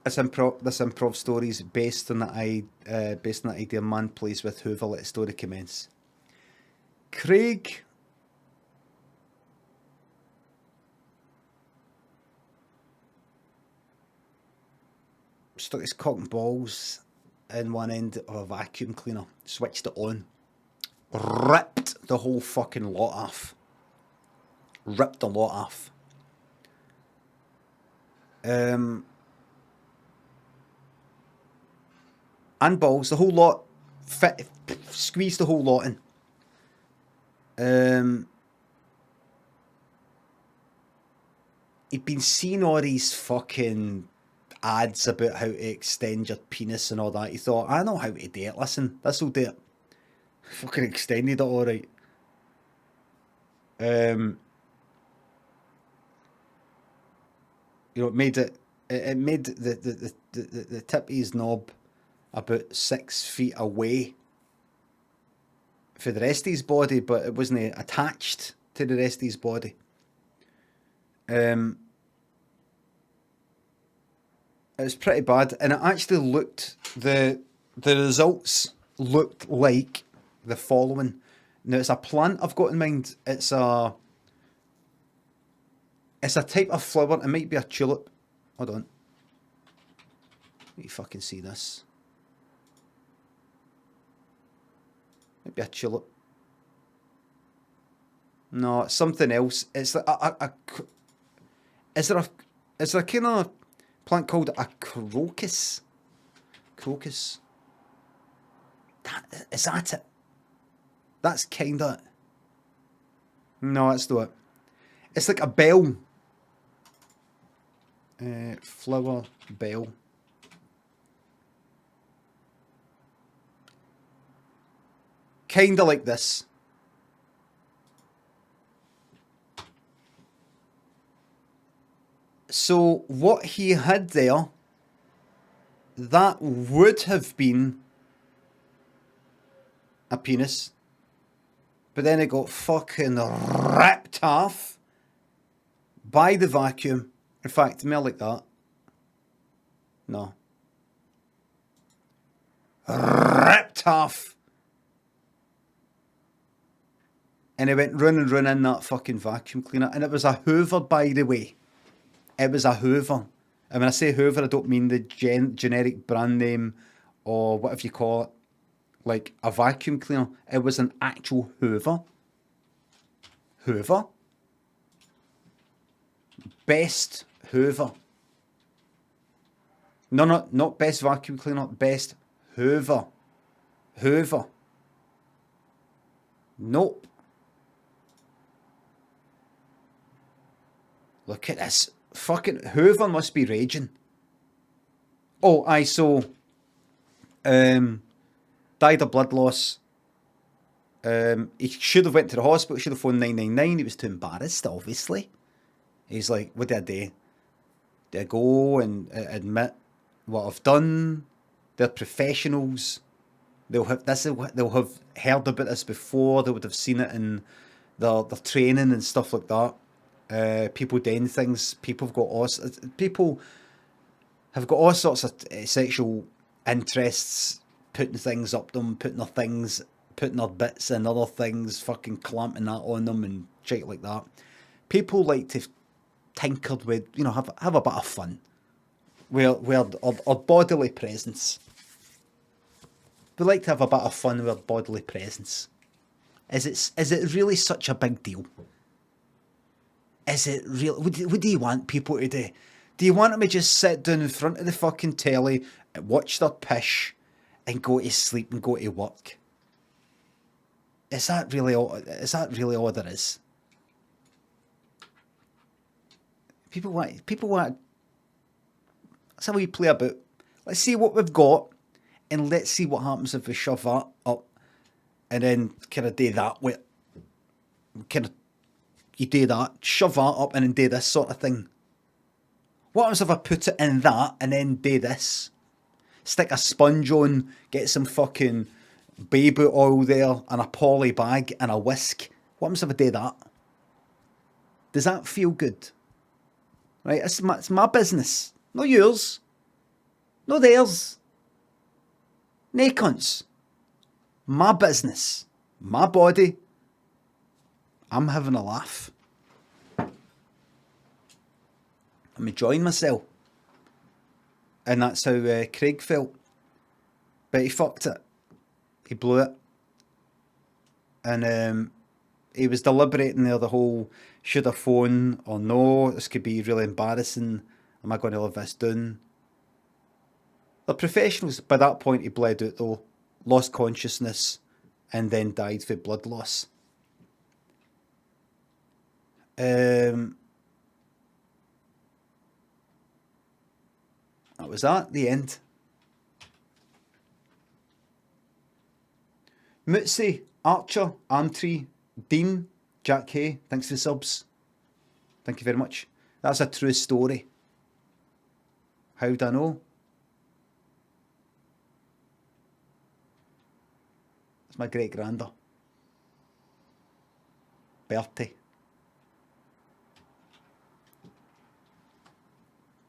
This improv story is based on based on that idea. Man plays with Hoover. Let the story commence. Craig stuck his cock and balls in one end of a vacuum cleaner, switched it on, ripped the whole fucking lot off. Ripped the lot off. And balls, the whole lot, squeezed the whole lot in. He'd been seeing all these fucking ads about how to extend your penis and all that. He thought, I know how to do it. Listen, this'll do it. Fucking extended it all right. It made it made the tip of his knob about 6 feet away for the rest of his body, but it wasn't attached to the rest of his body. It was pretty bad, and it actually looked the results looked like the following. Now it's a plant I've got in mind. It's a type of flower. It might be a tulip. Hold on. Let me fucking see this. Might be a tulip. No, it's something else. It's is there a kind of plant called a crocus? Crocus. Is that it? That's kind of it. No, that's not it. It's like a bell. Flower bell. Kinda like this. So what he had there, that would have been a penis, but then it got fucking ripped off by the vacuum. In fact, more like that. No. Ripped off. And it went running in that fucking vacuum cleaner. And it was a Hoover, by the way. It was a Hoover. And when I say Hoover, I don't mean the generic brand name or whatever you call it. Like a vacuum cleaner. It was an actual Hoover. Hoover. Best Hoover. No, not best vacuum cleaner. Best Hoover. Hoover. Nope. Look at this. Fucking Hoover must be raging. Oh, I saw. Died of blood loss. He should have went to the hospital. Should have phoned 999. He was too embarrassed, obviously. He's like, what did I do? Did I go and admit what I've done? They're professionals. They'll have heard about this before. They would have seen it in their training and stuff like that. People doing things. People have got all sorts of sexual interests, putting things up them, putting their bits in other things, fucking clamping that on them and shit like that. People like to tinker with, have a bit of fun. Where our bodily presence. We like to have a bit of fun with our bodily presence. Is it really such a big deal? Is it real? What do you want people to do? Do you want them to just sit down in front of the fucking telly, and watch their pish, and go to sleep and go to work? Is that really all there is? People want. That's how we play about. Let's see what we've got, and let's see what happens if we shove that up, and then kind of do that with. You do that, shove that up, and then do this sort of thing. What happens if I put it in that and then do this? Stick a sponge on, get some fucking baby oil there, and a poly bag, and a whisk. What happens if I do that? Does that feel good? Right, it's my business, not yours. No theirs. Nae cunts. My business. My body. I'm having a laugh. I'm enjoying myself. And that's how Craig felt. But he fucked it. He blew it. And he was deliberating there the whole, should I phone or no? This could be really embarrassing. Am I going to live this down? They're professionals. By that point, he bled out though, lost consciousness, and then died for blood loss. That was that, the end. Mootsie, Archer, Armtree, Dean, Jack Hay, thanks for the subs. Thank you very much. That's a true story. How'd I know? It's my great granda. Bertie.